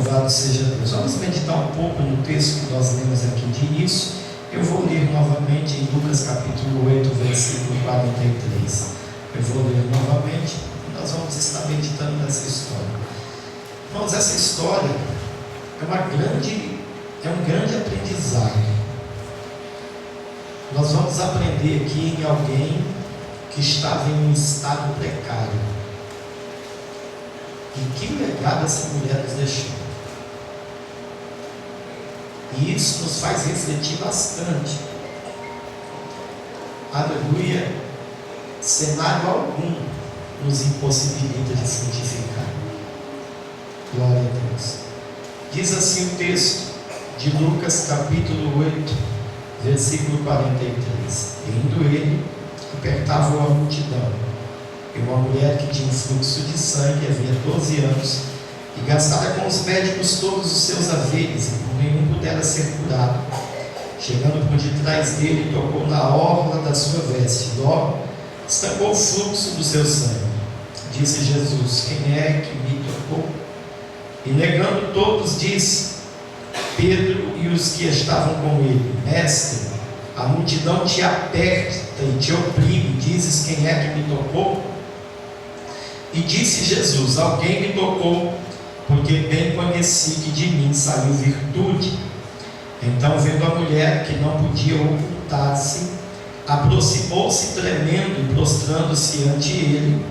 Louvado seja Deus. Vamos meditar um pouco no texto que nós lemos aqui de início. Eu vou ler novamente em Lucas capítulo 8, versículo 43. Eu vou ler novamente e nós vamos estar meditando nessa história. Irmãos, essa história é um grande aprendizado. Nós vamos aprender aqui em alguém que estava em um estado precário. E que legado essa mulher nos deixou. E isso nos faz refletir bastante. Aleluia. Cenário algum nos impossibilita de frutificar. Glória a Deus. Diz assim o texto de Lucas capítulo 8, versículo 43. Indo ele, apertava a multidão. E uma mulher que tinha um fluxo de sangue havia 12 anos, e gastara com os médicos todos os seus haveres, e por nenhum pudera ser curado. Chegando por detrás dele, tocou na orla da sua veste, logo estancou o fluxo do seu sangue. Disse Jesus: quem é que me tocou? E negando todos, disse: Pedro e os que estavam com ele: Mestre, a multidão te aperta e te oprime, dizes: quem é que me tocou? E disse Jesus: alguém me tocou, porque bem conheci que de mim saiu virtude. Então, vendo a mulher que não podia ocultar-se, aproximou-se tremendo e prostrando-se ante ele,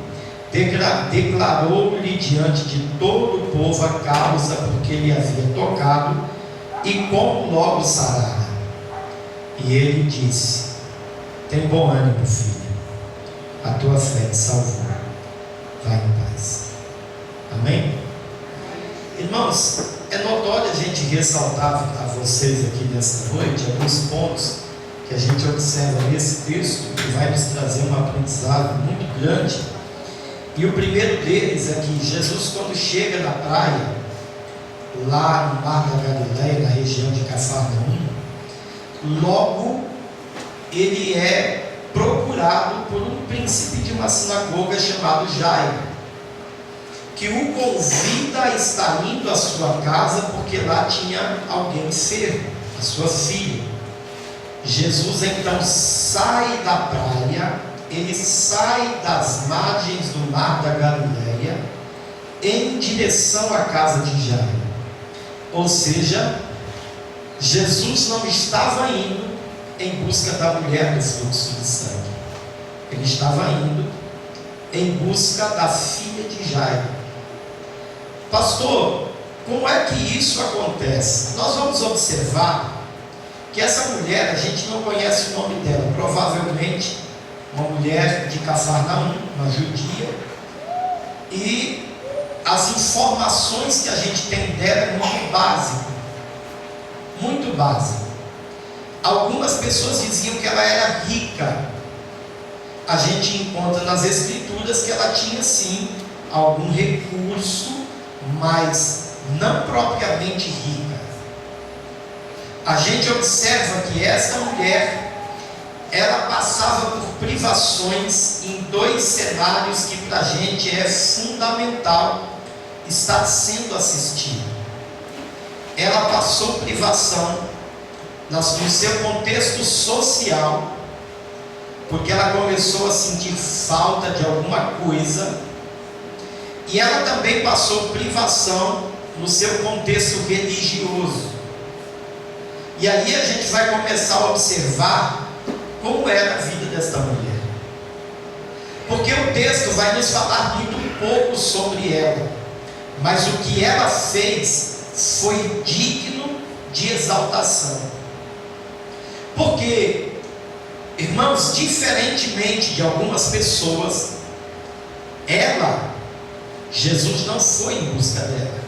declarou-lhe diante de todo o povo a causa porque ele havia tocado e como logo sarara. E ele disse: tem bom ânimo, filha, a tua fé te salvou. Vai em paz. Amém? Irmãos, é notório a gente ressaltar a vocês aqui nesta noite alguns pontos que a gente observa nesse texto que vai nos trazer um aprendizado muito grande. E o primeiro deles é que Jesus, quando chega na praia, lá no Mar da Galileia, na região de Cafarnaum, logo ele é procurado por um príncipe de uma sinagoga chamado Jairo, que o convida a estar indo à sua casa porque lá tinha alguém enfermo, a sua filha. Jesus então sai da praia, ele sai das margens do Mar da Galileia em direção à casa de Jairo. Ou seja, Jesus não estava indo em busca da mulher do fluxo de sangue. Ele estava indo em busca da filha de Jairo. Pastor, como é que isso acontece? Nós vamos observar que essa mulher, a gente não conhece o nome dela, provavelmente uma mulher de Cafarnaum, uma judia, e as informações que a gente tem dela é muito básico. Muito básico. Algumas pessoas diziam que ela era rica. A gente encontra nas escrituras que ela tinha sim algum recurso, mas não propriamente rica. A gente observa que esta mulher, ela passava por privações em dois cenários que para a gente é fundamental estar sendo assistido. Ela passou privação no seu contexto social, porque ela começou a sentir falta de alguma coisa, e ela também passou privação no seu contexto religioso. E aí a gente vai começar a observar como era a vida desta mulher, porque o texto vai nos falar muito pouco sobre ela, mas o que ela fez foi digno de exaltação. Porque, irmãos, diferentemente de algumas pessoas, Jesus não foi em busca dela.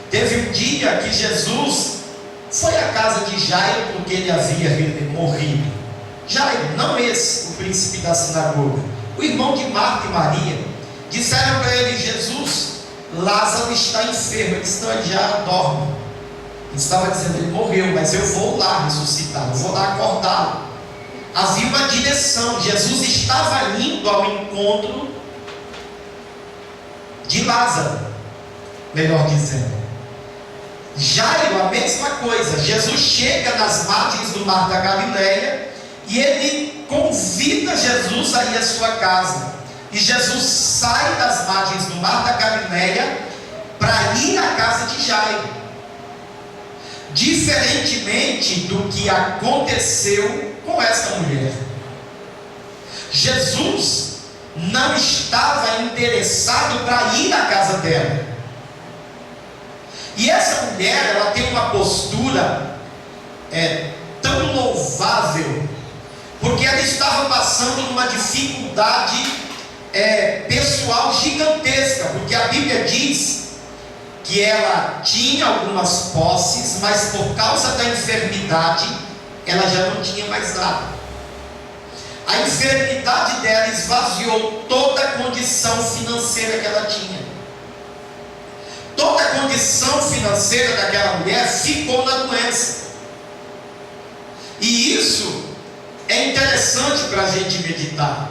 Teve um dia que Jesus foi à casa de Jairo porque ele havia morrido. Jairo, não esse, o príncipe da sinagoga, o irmão de Marta e Maria, disseram para ele: Jesus, Lázaro está enfermo. Ele disse: não, ele já dorme. Ele estava dizendo: ele morreu, mas eu vou lá ressuscitar, eu vou lá acordá-lo. Havia uma direção. Jesus estava indo ao encontro de Lázaro. melhor dizendo. Jairo, a mesma coisa. Jesus chega nas margens do mar da Galileia e ele convida Jesus a ir à sua casa. E Jesus sai das margens do mar da Galileia para ir à casa de Jairo. Diferentemente do que aconteceu com essa mulher. Jesus não estava interessado para ir à casa dela. E essa mulher, ela tem uma postura tão louvável, porque ela estava passando numa dificuldade pessoal gigantesca, porque a Bíblia diz que ela tinha algumas posses, mas por causa da enfermidade, ela já não tinha mais nada. A enfermidade dela esvaziou toda a condição financeira que ela tinha. Toda a condição financeira daquela mulher ficou na doença. E isso é interessante para a gente meditar,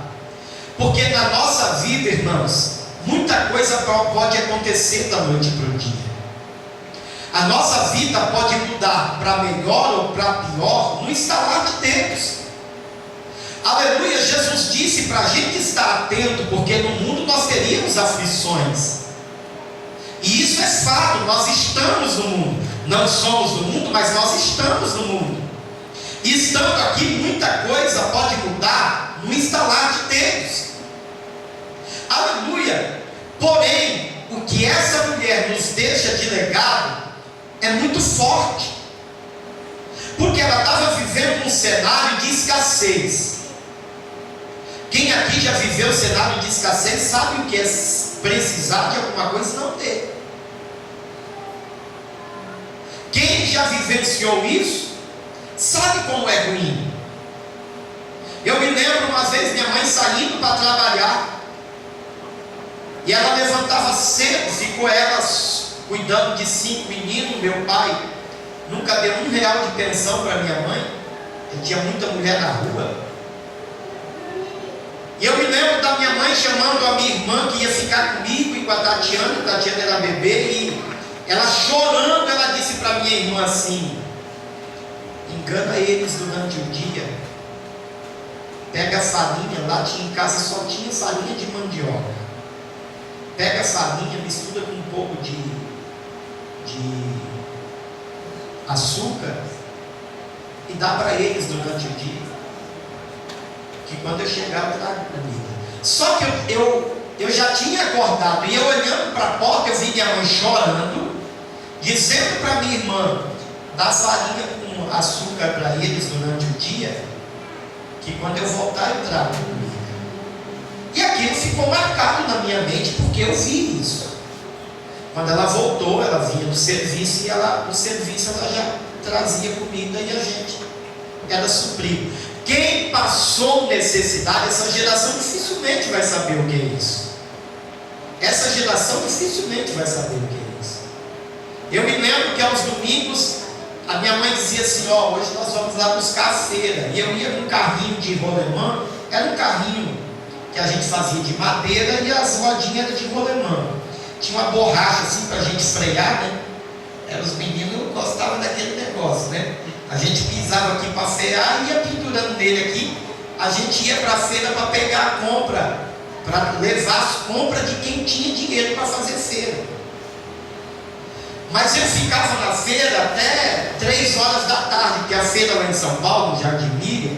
porque na nossa vida, irmãos, muita coisa pode acontecer da noite para o dia. A nossa vida pode mudar para melhor ou para pior no estalar de dedos. Aleluia. Jesus disse para a gente estar atento, porque no mundo nós teríamos aflições. E isso é fato, nós estamos no mundo. Não somos do mundo, mas nós estamos no mundo. E estando aqui, muita coisa pode mudar no estalar de dedos. Aleluia. Porém, o que essa mulher nos deixa de legado é muito forte, porque ela estava vivendo um cenário de escassez. Quem aqui já viveu o cenário de escassez sabe o que é precisar de alguma coisa e não ter. Quem já vivenciou isso sabe como é ruim. Eu me lembro uma vez minha mãe saindo para trabalhar, e ela levantava cedo, ficou ela cuidando de 5 meninos. Meu pai nunca deu R$1 de pensão para minha mãe, eu tinha muita mulher na rua. E eu me lembro da minha mãe chamando a minha irmã que ia ficar comigo e com a Tatiana era bebê, e ela chorando, ela disse para minha irmã assim: engana eles durante o dia, pega a farinha, lá em casa só tinha farinha de mandioca, pega a farinha, mistura com um pouco de açúcar e dá para eles durante o dia, que quando eu chegar eu trago comida. Só que eu já tinha acordado, e eu olhando para a porta, eu vi minha mãe chorando, dizendo para minha irmã: dá farinha com açúcar para eles durante o dia, que quando eu voltar eu trago comida. E aquilo ficou marcado na minha mente, porque eu vi isso. Quando ela voltou, ela vinha do serviço, e no serviço ela já trazia comida e a gente era suprido. Quem passou necessidade, essa geração dificilmente vai saber o que é isso. Essa geração dificilmente vai saber o que é isso. Eu me lembro que aos domingos a minha mãe dizia assim: hoje nós vamos lá buscar a feira. E eu ia com um carrinho de rolemã, era um carrinho que a gente fazia de madeira e as rodinhas eram de rolemã. Tinha uma borracha assim para a gente frear, né? Os meninos gostavam daquele negócio, né? A gente pisava aqui para frear e ia pendurando nele aqui. A gente ia para a feira para pegar a compra, para levar as compras de quem tinha dinheiro para fazer feira. Mas eu ficava na feira até 3 horas da tarde, porque a feira lá em São Paulo, no Jardim Miriam,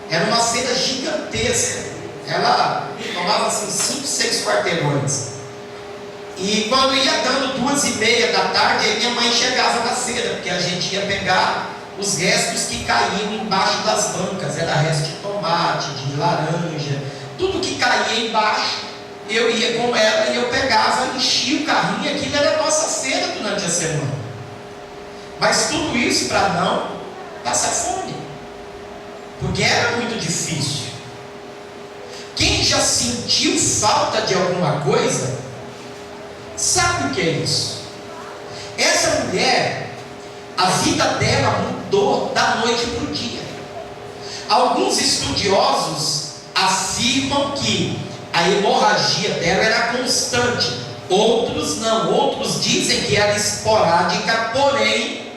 era uma feira gigantesca. Ela tomava assim 5, 6 quarteirões. E quando ia dando 2h30 da tarde, aí minha mãe chegava na feira, porque a gente ia pegar os restos que caíam embaixo das bancas. Era resto de tomate, de laranja, tudo que caía embaixo, eu ia com ela e eu pegava, enchia o carrinho, e aquilo era a nossa feira durante a semana. Mas tudo isso para não passar fome, porque era muito difícil. Quem já sentiu falta de alguma coisa sabe o que é isso. Essa mulher, a vida dela mudou da noite para o dia. Alguns estudiosos afirmam que a hemorragia dela era constante, Outros não, outros dizem que era esporádica, porém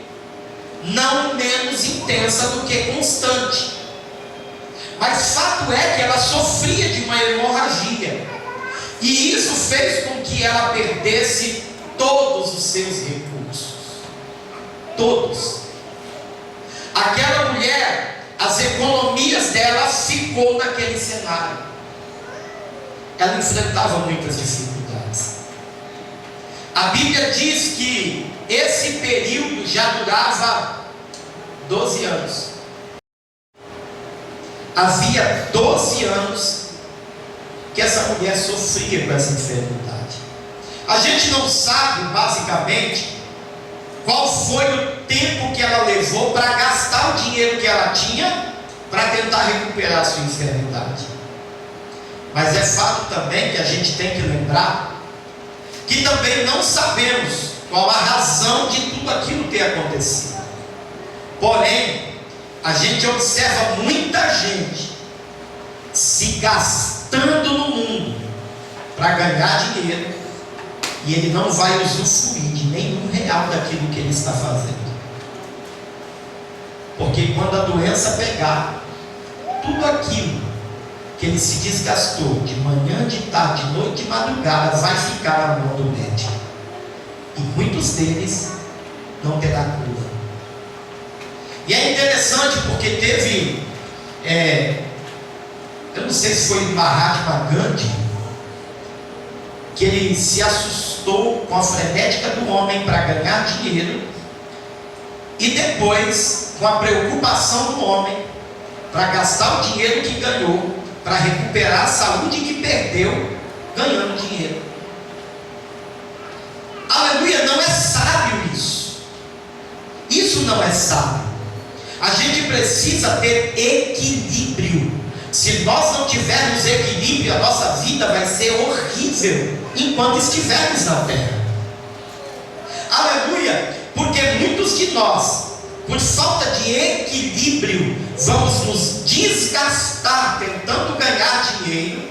não menos intensa do que constante. Mas fato é que ela sofria de uma hemorragia, e isso fez com que ela perdesse todos os seus recursos. Todos. Aquela mulher, as economias dela ficou naquele cenário. Ela enfrentava muitas dificuldades. A Bíblia diz que esse período já durava 12 anos. Havia 12 anos que essa mulher sofria com essa enfermidade. A gente não sabe, basicamente, qual foi o tempo que ela levou para gastar o dinheiro que ela tinha para tentar recuperar a sua enfermidade. Mas é fato também que a gente tem que lembrar que também não sabemos qual a razão de tudo aquilo ter acontecido. Porém, a gente observa muita gente se gastando no mundo para ganhar dinheiro, e ele não vai usufruir de nenhum real daquilo que ele está fazendo. Porque quando a doença pegar, tudo aquilo que ele se desgastou de manhã, de tarde, de noite, de madrugada, vai ficar na mão do médico, e muitos deles não terá cura. E é interessante porque teve, eu não sei se foi Mahatma Gandhi, que ele se assustou com a frenética do homem para ganhar dinheiro, e depois com a preocupação do homem para gastar o dinheiro que ganhou, para recuperar a saúde que perdeu ganhando dinheiro. Aleluia, não é sábio isso. Isso não é sábio. A gente precisa ter equilíbrio. Se nós não tivermos equilíbrio, a nossa vida vai ser horrível enquanto estivermos na terra. Aleluia, porque muitos de nós, por falta de equilíbrio, vamos nos desgastar tentando ganhar dinheiro,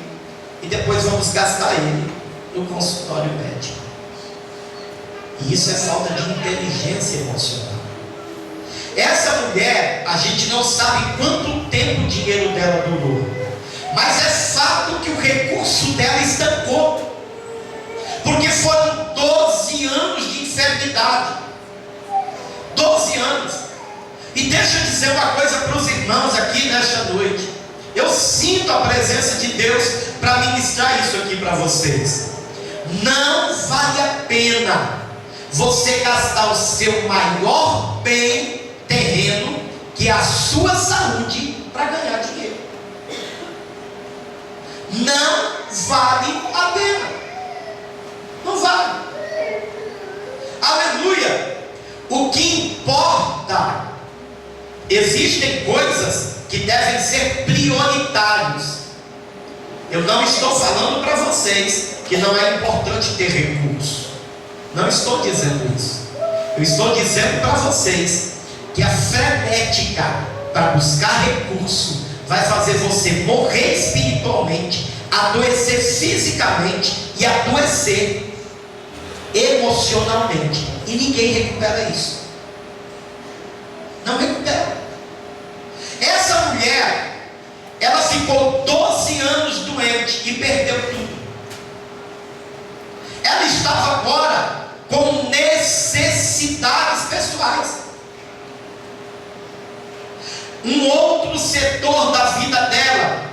e depois vamos gastar ele no consultório médico. E isso é falta de inteligência emocional. Essa mulher, a gente não sabe quanto tempo o dinheiro dela durou, mas é fato que o recurso dela estancou, porque foram 12 anos de enfermidade. 12 anos. E deixa eu dizer uma coisa para os irmãos aqui nesta noite. Eu sinto a presença de Deus para ministrar isso aqui para vocês. Não vale a pena você gastar o seu maior bem terreno, que é a sua saúde, para ganhar dinheiro. Não vale a pena. Não vale. Aleluia. O que importa, existem coisas que devem ser prioritárias. Eu não estou falando para vocês que não é importante ter recursos. Não estou dizendo isso. Eu estou dizendo para vocês que a frenética para buscar recurso vai fazer você morrer espiritualmente, adoecer fisicamente e adoecer emocionalmente, e ninguém recupera isso. Não recupera. Essa mulher, ela ficou 12 anos doente e perdeu tudo. Ela estava agora com necessidades pessoais. Um outro setor da vida dela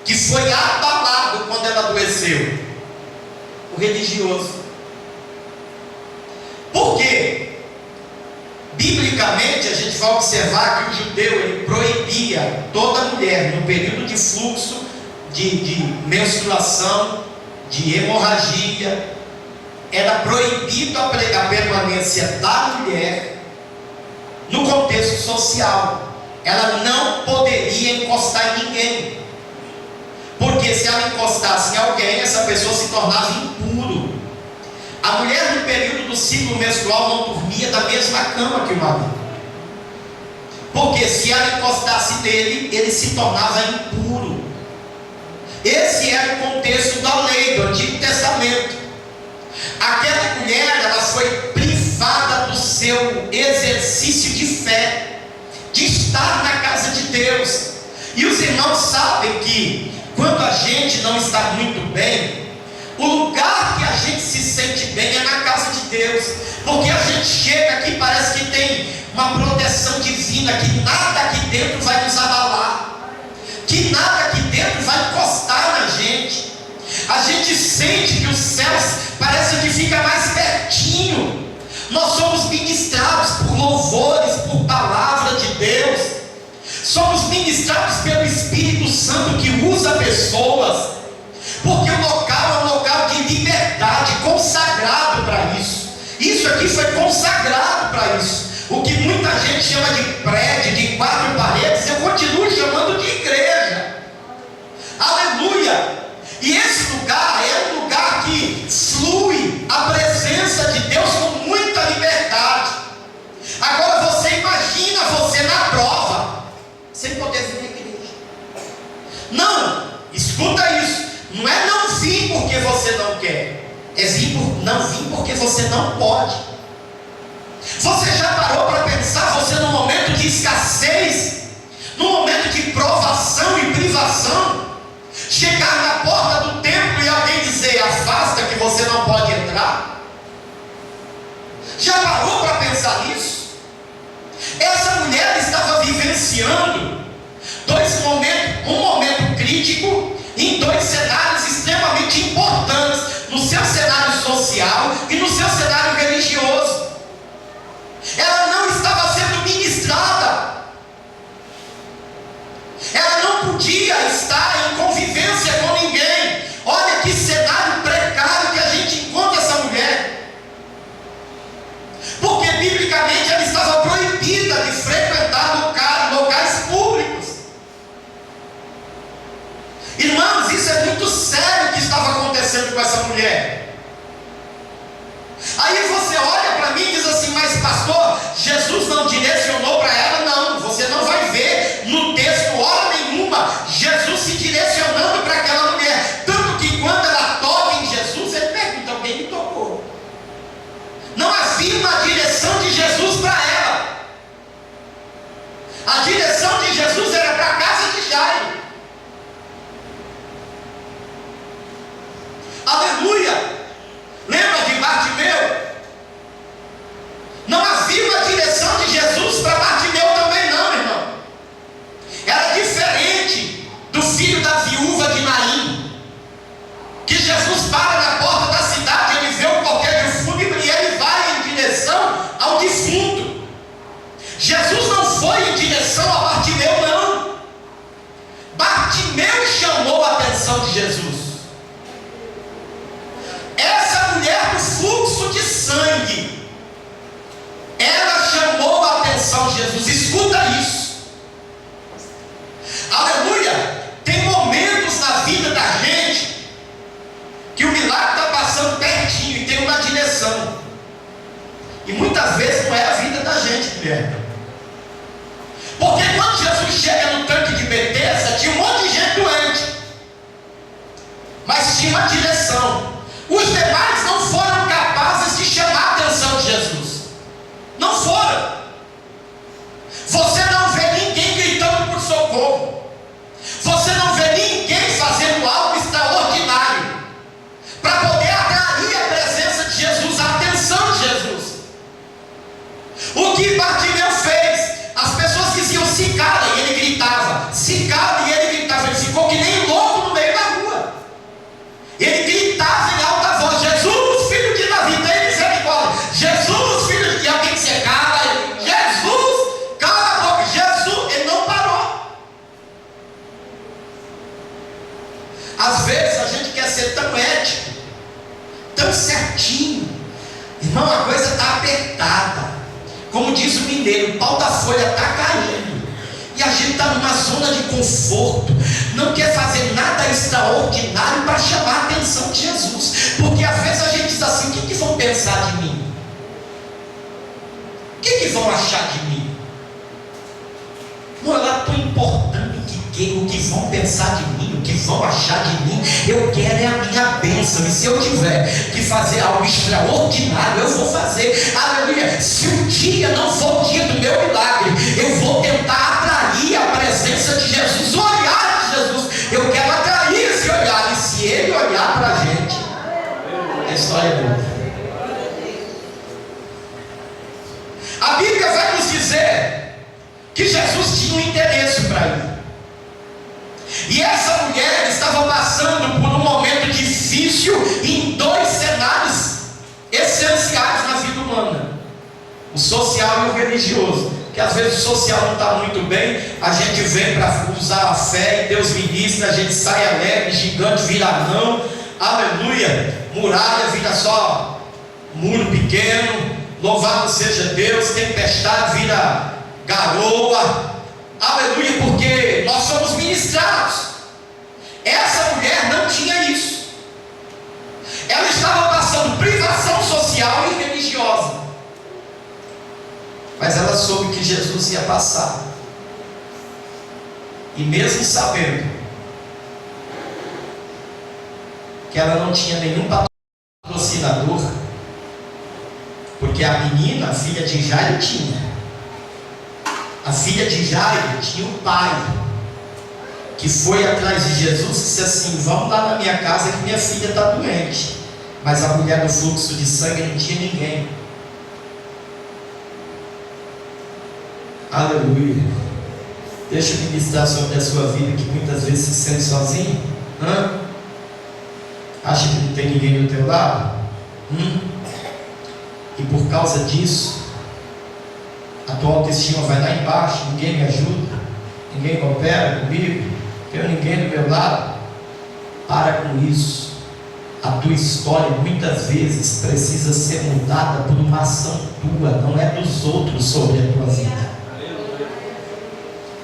que foi abalado quando ela adoeceu: o religioso. Por quê? Biblicamente a gente vai observar que o judeu ele proibia toda mulher no período de fluxo, de menstruação, de hemorragia. Era proibido a permanência da mulher no contexto social. Ela não poderia encostar em ninguém, porque se ela encostasse em alguém, essa pessoa se tornava impuro. A mulher no período do ciclo menstrual não dormia da mesma cama que o marido, porque se ela encostasse nele, ele se tornava impuro. Esse era o contexto da lei do Antigo Testamento. Aquela mulher, ela foi privada do seu exercício de fé, de estar na casa de Deus. E os irmãos sabem que quando a gente não está muito bem, o lugar que a gente se sente bem é na casa de Deus, porque a gente chega aqui, parece que tem uma proteção divina, que nada aqui dentro vai nos abalar, que nada aqui dentro vai encostar na gente. A gente sente que os céus parece que fica mais pertinho. Nós somos ministrados por louvores, por palavra de Deus, somos ministrados pelo Espírito Santo que usa pessoas, porque o local é um local de liberdade, consagrado para isso. Isso aqui foi consagrado para isso. O que muita gente chama de prédio, de 4 paredes, eu continuo chamando de igreja. Aleluia! E esse lugar é um lugar que flui a presença de Deus com muita liberdade. Agora você imagina você na prova, sem poder vir à igreja. Não, escuta isso. Não é não vir porque você não quer, é não vir porque você não pode. Você já parou para pensar, você num momento de escassez, num momento de provação e privação, chegar na porta do templo e alguém dizer: afasta que você não pode entrar? Já parou para pensar nisso? Essa mulher estava vivenciando um momento crítico em 2 cenários extremamente importantes, no seu cenário social e no seu cenário religioso. Ela não estava sendo ministrada, ela não podia estar em convivência com ninguém. Olha que cenário precário que a gente encontra essa mulher, porque biblicamente ela estava proibida de frequentar locais públicos. Irmãos, isso é muito sério o que estava acontecendo com essa mulher. Aí você olha para mim e diz assim: mas pastor, Jesus não direcionou para ela? Não, você não vai ver no texto hora nenhuma Jesus se direcionando para aquela mulher. Tanto que quando ela toca em Jesus, ele pergunta: alguém me tocou? Não havia uma direção de Jesus para ela. A direção de Jesus era para a casa de Jairo. Aleluia! Lembra de Bartimeu? Não havia uma direção de Jesus para Bartimeu também não, irmão. Era diferente do filho da viúva de Naim, que Jesus para na porta da cidade, ele vê o cortejo fúnebre e ele vai em direção ao defunto. Jesus não foi em direção a Bartimeu não. Bartimeu chamou a atenção de Jesus. Essa mulher do fluxo de sangue, ela chamou a atenção de Jesus. Escuta isso. Aleluia! Tem momentos na vida da gente que o milagre está passando pertinho e tem uma direção, e muitas vezes não é a vida da gente, mulher. Porque quando Jesus chega no tanque de Betesda, tinha um monte de gente doente, mas tinha uma direção. Os demais não foram capazes de chamar a atenção de Jesus. Não foram. Você não vê ninguém gritando por socorro. Você não vê ninguém fazendo algo extraordinário para poder atrair a presença de Jesus, a atenção de Jesus. O que Bartimeu fez? As pessoas diziam: se cala, e ele gritava. Se cala, e ele gritava. Ele ficou que nem louco no meio da rua. Ele gritava em alta voz: Jesus, filho de Davi, tem misericórdia. Jesus, filho de... E alguém se cala. Jesus, cala a boca. Jesus, ele não parou. Às vezes a gente quer ser tão ético, tão certinho. Irmão, a coisa está apertada. Como diz o mineiro, o pau da folha está caindo. E a gente está numa zona de conforto, não quer fazer nada extraordinário para chamar a atenção de Jesus. Porque às vezes a gente diz assim: o que vão pensar de mim? O que vão achar de mim? Não é lá tão importante o que vão pensar de mim. que vão achar de mim. Eu quero é a minha bênção. E se eu tiver que fazer algo extraordinário, eu vou fazer. Aleluia. Se um dia não for o dia do meu milagre, eu vou tentar atrair a presença de Jesus, o olhar de Jesus. Eu quero atrair esse olhar. E se ele olhar para a gente, a história é boa. A Bíblia vai nos dizer que Jesus tinha um interesse para ele. E essa mulher estava passando por um momento difícil em dois cenários essenciais na vida humana: o social e o religioso. Que às vezes o social não está muito bem, a gente vem para usar a fé e Deus ministra, a gente sai alegre, gigante vira anão, aleluia, muralha vira só muro pequeno, louvado seja Deus, tempestade vira garoa, aleluia, porque nós somos ministrados. Essa mulher não tinha isso. Ela estava passando privação social e religiosa, mas ela soube que Jesus ia passar, e mesmo sabendo que ela não tinha nenhum patrocinador, porque a menina, a filha de Jairo, tinha. A filha de Jairo tinha um pai que foi atrás de Jesus e disse assim: vamos lá na minha casa que minha filha está doente. Mas a mulher do fluxo de sangue não tinha ninguém. Aleluia. Deixa eu ministrar sobre a sua vida, que muitas vezes se sente sozinho. Acha que não tem ninguém do teu lado? E por causa disso, a tua autoestima vai lá embaixo. Ninguém me ajuda, ninguém coopera comigo, tenho ninguém do meu lado. Para com isso. A tua história muitas vezes precisa ser mudada por uma ação tua, não é dos outros sobre a tua vida.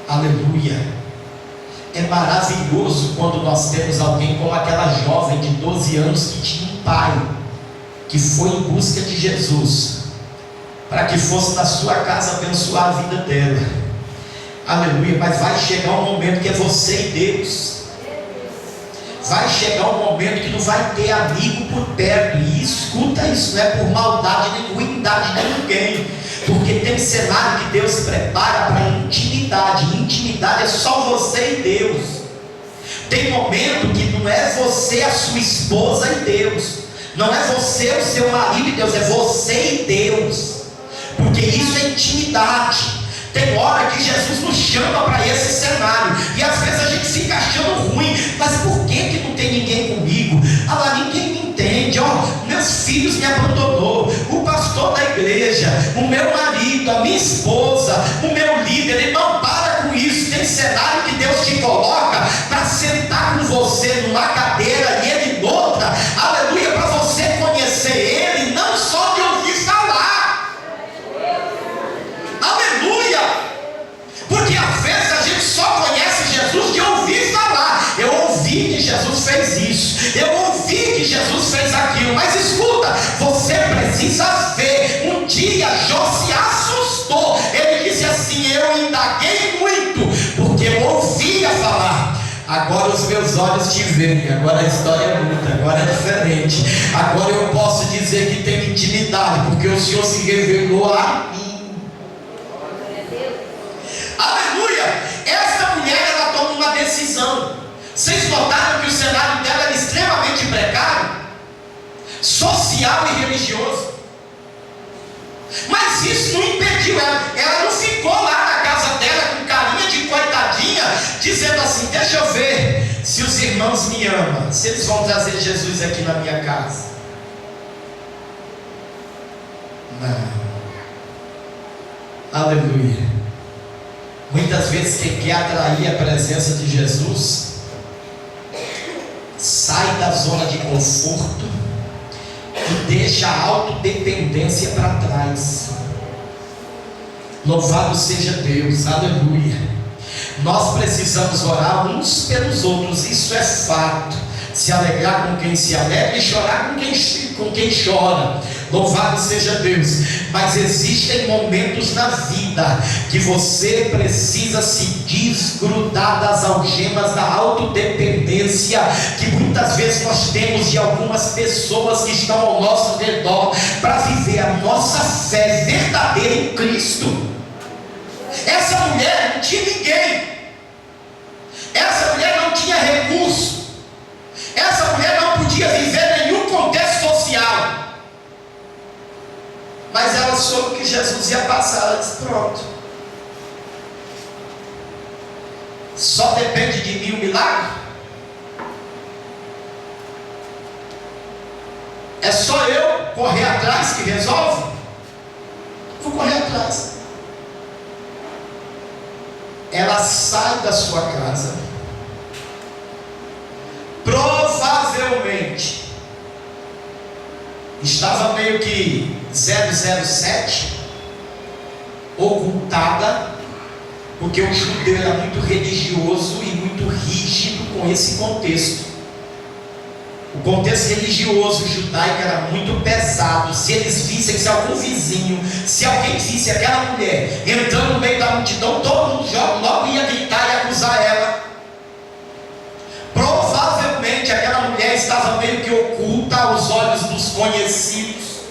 Aleluia. É maravilhoso quando nós temos alguém como aquela jovem de 12 anos que tinha um pai que foi em busca de Jesus para que fosse na sua casa abençoar a vida dela. Aleluia. Mas vai chegar um momento que é você e Deus. Vai chegar um momento que não vai ter amigo por perto. E escuta isso, não é por maldade nem ruindade de ninguém, porque tem cenário que Deus prepara para intimidade. Intimidade é só você e Deus. Tem momento que não é você, a sua esposa e Deus, não é você, o seu marido e Deus, é você e Deus, porque isso é intimidade. Tem hora que Jesus nos chama para esse cenário, e às vezes a gente fica achando ruim, mas por que não tem ninguém comigo? Ah lá, ninguém me entende, meus filhos me abandonou, o pastor da igreja, o meu marido, a minha esposa, o meu líder. Ele não para com isso. Tem cenário que Deus te coloca para sentar com você numa cadeira e ele noutra, aleluia, para você conhecer ele, não só de ouvir falar, aleluia, porque às vezes a gente só conhece Jesus de ouvir falar. Eu ouvi que Jesus fez isso, eu ouvi que Jesus fez aquilo, mas escuta, você precisa ver. Um dia Jó se assustou, ele disse assim: eu indaguei muito, porque eu ouvia falar, agora os meus olhos te veem. Agora a história muda, agora é diferente. Agora eu posso dizer que tem intimidade, porque o Senhor se revelou a mim. Aleluia. Essa mulher, ela toma uma decisão. Vocês notaram que o cenário dela era extremamente precário, social e religioso, mas isso não impediu ela não ficou lá na casa dela com carinha de coitadinha, dizendo assim: deixa eu ver se os irmãos me amam, se eles vão trazer Jesus aqui na minha casa. Não. Aleluia. Muitas vezes quem quer atrair a presença de Jesus sai da zona de conforto e deixa a autodependência para trás. Louvado seja Deus, aleluia. Nós precisamos orar uns pelos outros, isso é fato. Se alegrar com quem se alegra e chorar com quem chora. Louvado seja Deus. Mas existem momentos na vida que você precisa se desgrudar das algemas da autodependência que muitas vezes nós temos de algumas pessoas que estão ao nosso redor, para viver a nossa fé verdadeira em Cristo. Essa mulher não tinha ninguém, essa mulher não tinha recurso, essa mulher não podia viver nenhum contexto social, mas ela soube que Jesus ia passar. Ela disse: pronto, só depende de mim o milagre? É só eu correr atrás que resolve? Vou correr atrás. Ela sai da sua casa, provavelmente estava meio que 007, ocultada, porque o judeu era muito religioso e muito rígido com esse contexto. O contexto religioso judaico era muito pesado. Se eles vissem, se algum vizinho, se alguém visse aquela mulher entrando no meio da multidão, todo mundo logo ia gritar e acusar ela. Provavelmente aquela mulher estava meio que oculta aos olhos dos conhecidos,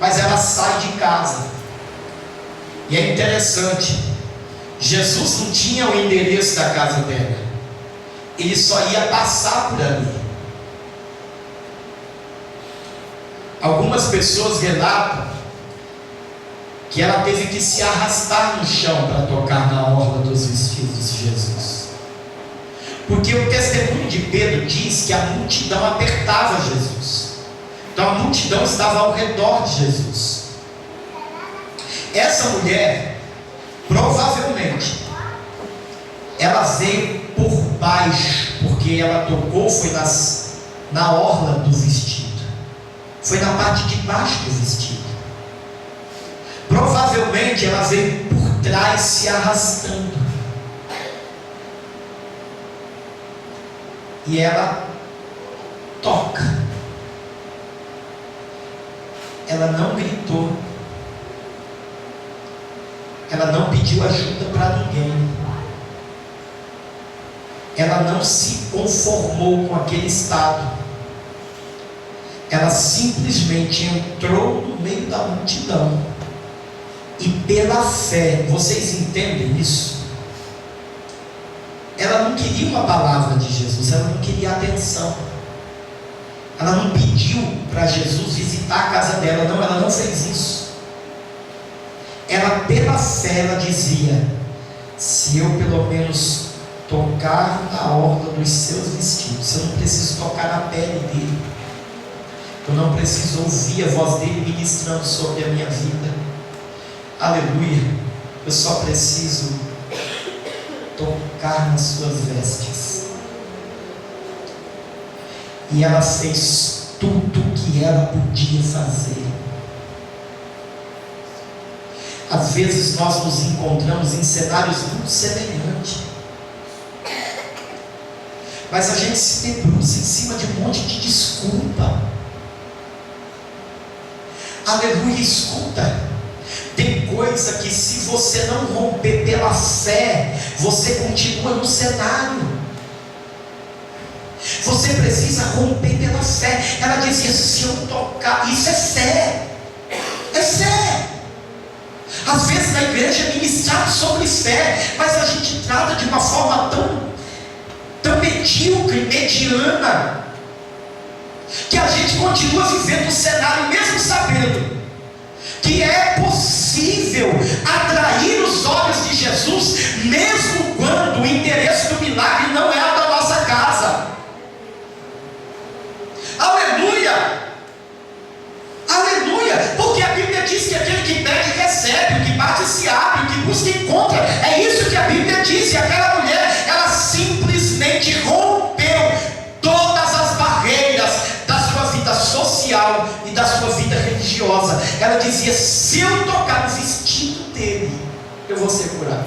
mas ela sai de casa. E é interessante, Jesus não tinha o endereço da casa dela, ele só ia passar por ali. Algumas pessoas relatam que ela teve que se arrastar no chão para tocar na orla dos vestidos de Jesus, porque o testemunho de Pedro diz que a multidão apertava Jesus, então a multidão estava ao redor de Jesus. Essa mulher, provavelmente, ela veio por baixo, porque ela tocou, foi na orla do vestido, foi na parte de baixo do vestido. Provavelmente ela veio por trás se arrastando, e ela toca. Ela não gritou, ela não pediu ajuda para ninguém, ela não se conformou com aquele estado, ela simplesmente entrou no meio da multidão, e pela fé, vocês entendem isso? Ela não queria uma palavra de Jesus, ela não queria atenção, ela não pediu para Jesus visitar a casa dela, não, ela não fez isso. Ela, pela fé, ela dizia: se eu pelo menos tocar na orla dos seus vestidos, eu não preciso tocar na pele dele, eu não preciso ouvir a voz dele ministrando sobre a minha vida, aleluia, eu só preciso tocar nas suas vestes. E ela fez tudo o que ela podia fazer. Às vezes nós nos encontramos em cenários muito semelhantes, mas a gente se debruça em cima de um monte de desculpa. Aleluia, escuta, tem coisa que, se você não romper pela fé, você continua no cenário. Você precisa romper pela fé. Ela dizia: se eu tocar, isso é fé, é fé. Às vezes na igreja é ministrado sobre fé, mas a gente trata de uma forma tão medíocre, mediana, que a gente continua vivendo o cenário, mesmo sabendo que é possível atrair os olhos de Jesus, mesmo quando o interesse do milagre não é a da nossa casa. Aleluia! Aleluia! Porque a Bíblia diz que aquele que pede recebe, o que bate se abre, o que busca encontra. É isso que a Bíblia diz. E aquela mulher, ela simplesmente rompeu todas as barreiras da sua vida social e da sua vida religiosa. Ela dizia: se eu tocar no vestido dele, eu vou ser curado.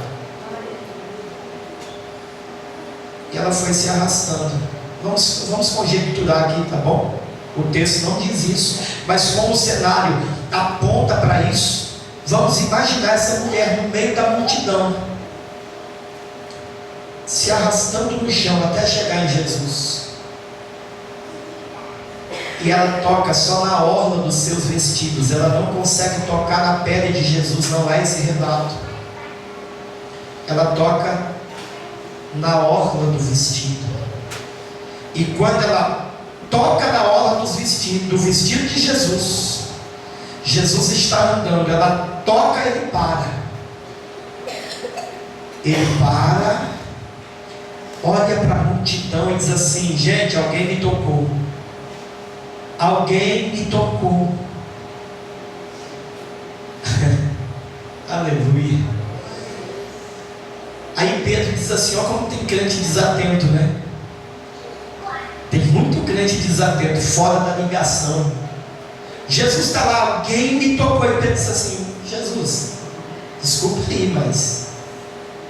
E ela foi se arrastando. Vamos conjecturar aqui, tá bom? O texto não diz isso, mas como o cenário aponta para isso, vamos imaginar essa mulher no meio da multidão, se arrastando no chão até chegar em Jesus. E ela toca só na orla dos seus vestidos, ela não consegue tocar na pele de Jesus, não há esse relato. Ela toca na orla do vestido. E quando ela toca na orla do vestido de Jesus, Jesus está andando, ela toca, ele para. Ele para, olha para a multidão e diz assim: gente, alguém me tocou. Alguém me tocou. Aleluia. Aí Pedro diz assim: ó, como tem crente desatento, né? Tem muito crente desatento, fora da ligação. Jesus está lá, alguém me tocou. E Pedro disse assim: Jesus, desculpa aí, mas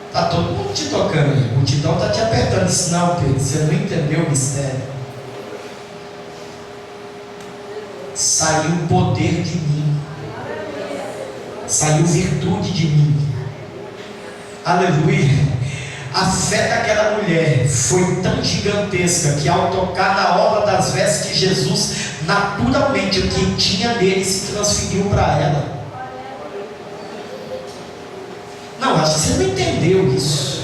está todo mundo te tocando aí, a multidão está te apertando. Disse: não, Pedro, você não entendeu o mistério. Saiu o poder de mim, saiu virtude de mim. Aleluia. A fé daquela mulher foi tão gigantesca que ao tocar na orla das vestes de Jesus, naturalmente o que tinha nele se transferiu para ela. Não, acho que você não entendeu isso.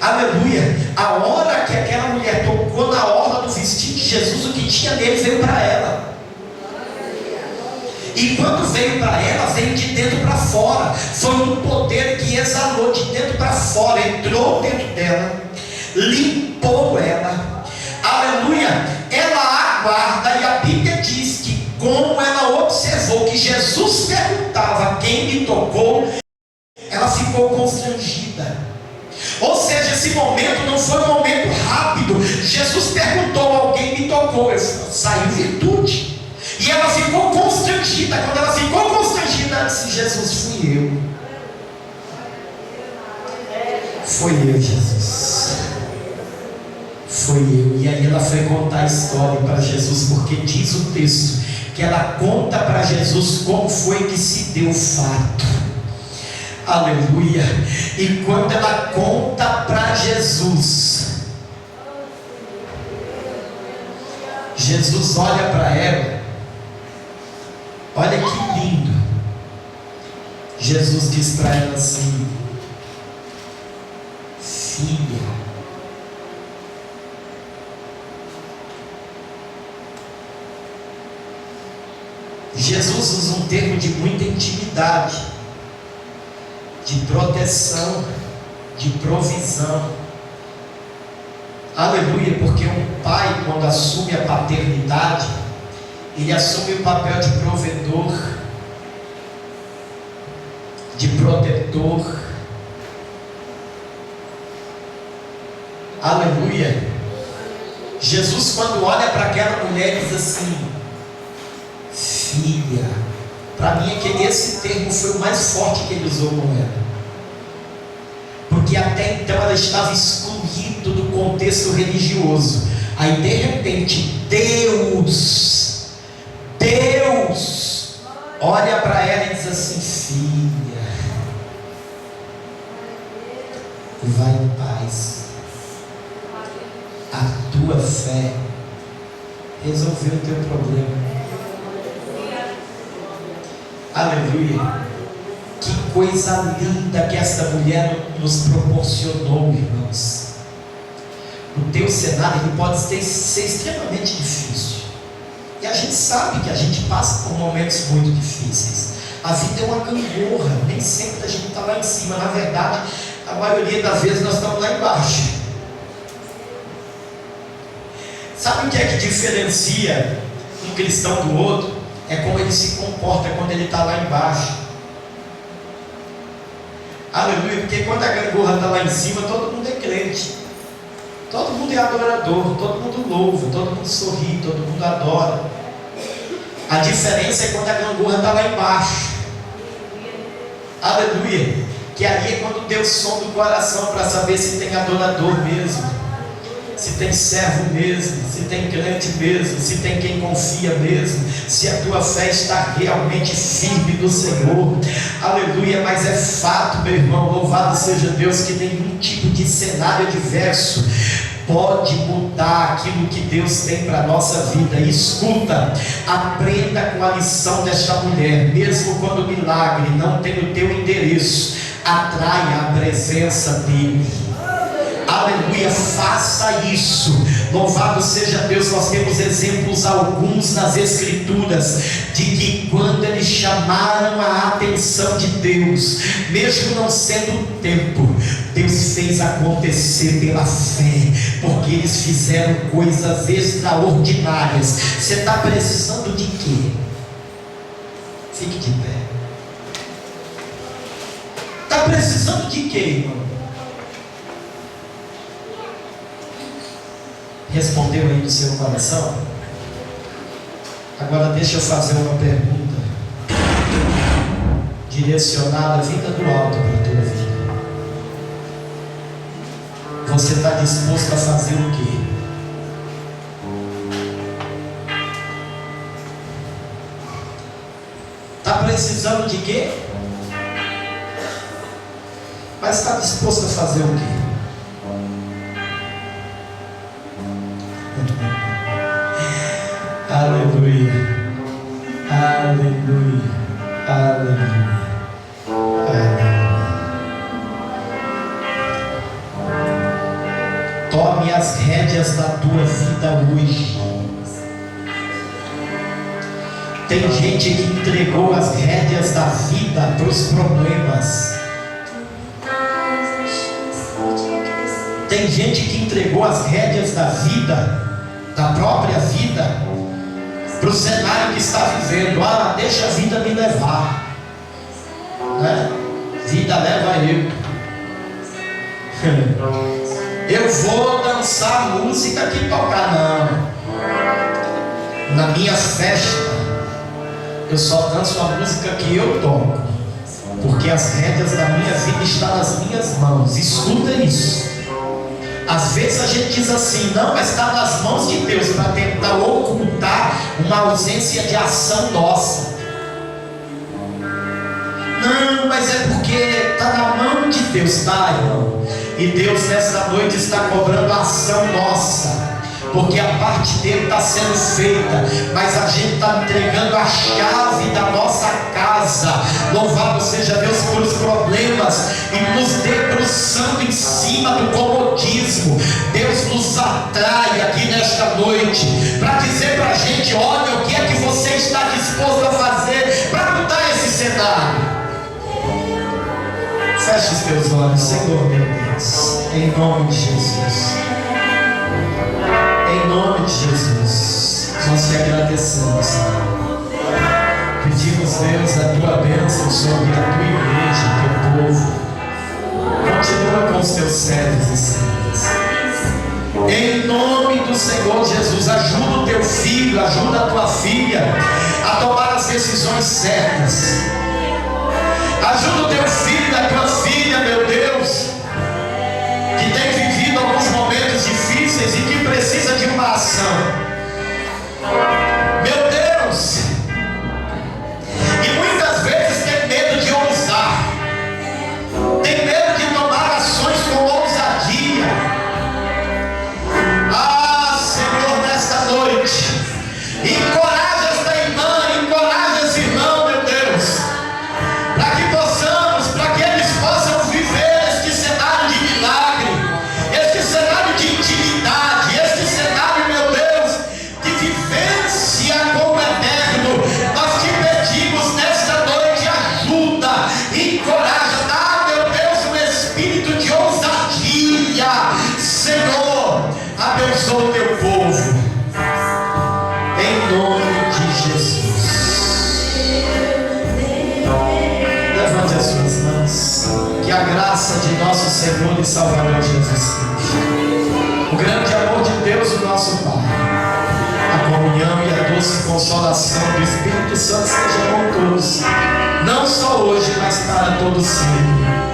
Aleluia. A hora que aquela mulher tocou na orla do vestido de Jesus, o que tinha nele veio para ela. E quando veio para ela, veio de dentro para fora. Foi um poder que exalou de dentro para fora, entrou dentro dela, limpou ela. Aleluia. Ela aguarda, e a Bíblia diz que como ela observou que Jesus perguntava quem me tocou, ela ficou constrangida. Ou seja, esse momento não foi um momento rápido. Jesus perguntou: alguém me tocou. Saiu virtude. E ela ficou constrangida. Quando ela ficou constrangida, ela disse: Jesus, fui eu. Foi eu, Jesus. Foi eu. E aí ela foi contar a história para Jesus, porque diz o texto que ela conta para Jesus como foi que se deu o fato. Aleluia. E quando ela conta para Jesus, Jesus olha para ela. Olha que lindo. Jesus diz para ela assim: filha, Jesus usa um termo de muita intimidade, de proteção, de provisão. Aleluia, porque um pai, quando assume a paternidade, ele assume o papel de provedor, de protetor. Aleluia. Jesus, quando olha para aquela mulher, diz assim: filha. Para mim é que esse termo foi o mais forte que ele usou com ela, porque até então ela estava excluída do contexto religioso. Aí de repente Deus olha para ela e diz assim: filha, vai em paz, a tua fé resolveu o teu problema. Aleluia. Que coisa linda que esta mulher nos proporcionou, irmãos. O teu cenário ele pode ser extremamente difícil, e a gente sabe que a gente passa por momentos muito difíceis. A vida é uma gangorra, nem sempre a gente está lá em cima. Na verdade, a maioria das vezes nós estamos lá embaixo. Sabe o que é que diferencia um cristão do outro? É como ele se comporta quando ele está lá embaixo. Aleluia, porque quando a gangorra está lá em cima, todo mundo é crente, todo mundo é adorador, todo mundo louva, todo mundo sorri, todo mundo adora. A diferença é quando a gangorra está lá embaixo. Aleluia, que ali é quando Deus sonda o coração para saber se tem adorador mesmo. se tem servo mesmo, se tem crente mesmo, se tem quem confia mesmo, se a tua fé está realmente firme no Senhor. Aleluia. Mas é fato, meu irmão, louvado seja Deus, que nenhum tipo de cenário adverso pode mudar aquilo que Deus tem para a nossa vida. E escuta, aprenda com a lição desta mulher. Mesmo quando o milagre não tem o teu endereço, atraia a presença dele. Aleluia, faça isso. Louvado seja Deus. Nós temos exemplos alguns nas Escrituras de que quando eles chamaram a atenção de Deus, mesmo não sendo o tempo, Deus fez acontecer pela fé, porque eles fizeram coisas extraordinárias. Você está precisando de quê? Fique de pé. Está precisando de quê, irmão? Respondeu aí no seu coração? Agora deixa eu fazer uma pergunta direcionada vinda do alto para a tua vida. Você está disposto a fazer o quê? Está precisando de quê? Mas está disposto a fazer o quê? Aleluia, aleluia, aleluia, aleluia. Tome as rédeas da tua vida hoje. Tem gente que entregou as rédeas da vida para os problemas. Tem gente que entregou as rédeas da vida, da própria vida, para o cenário que está vivendo. Ah, deixa a vida me levar, né? Vida leva eu. Eu vou dançar a música que tocar. Não. Na minha festa eu só danço a música que eu toco, porque as rédeas da minha vida estão nas minhas mãos. Escuta isso. Às vezes a gente diz assim: não, mas está nas mãos de Deus, para tentar ocultar uma ausência de ação nossa. Não, mas é porque está na mão de Deus, tá, irmão? E Deus nessa noite está cobrando a ação nossa, porque a parte dele está sendo feita, mas a gente está entregando a chave da nossa casa. Louvado seja Deus por os problemas e nos debruçando em cima do comodismo. Deus nos atrai aqui nesta noite para dizer para a gente: olha, o que é que você está disposto a fazer para mudar esse cenário? Feche os teus olhos, Senhor meu Deus, em nome de Jesus. Em nome de Jesus, nós te agradecemos, Senhor. Pedimos, Deus, a tua bênção sobre a tua igreja, teu povo. Continua com os teus servos e servas. Em nome do Senhor Jesus, ajuda o teu filho, ajuda a tua filha a tomar as decisões certas. Ajuda o teu filho e a tua filha, meu Deus, que tem vivido alguns momentos difíceis e que precisa de uma ação. Meu Deus, e muitas vezes tem medo de ousar, tem medo de tomar ações com ousadia. Ah, Senhor, nesta noite, encoraja esta irmã, encoraja esse irmão, meu Deus, para que eles possam viver este cenário de milagre, este cenário de intimidade, este cenário, meu Deus, de vivência com o eterno. Nós te pedimos nesta noite: ajuda, encoraja, dá, meu Deus, um espírito de ousadia. Senhor, abençoa o teu povo, em nome de Jesus. Levante as suas mãos. Que a graça de nosso Senhor e Salvador Jesus Cristo, o grande amor de Deus, o nosso Pai, a comunhão e a doce consolação do Espírito Santo seja com todos, não só hoje, mas para todo sempre.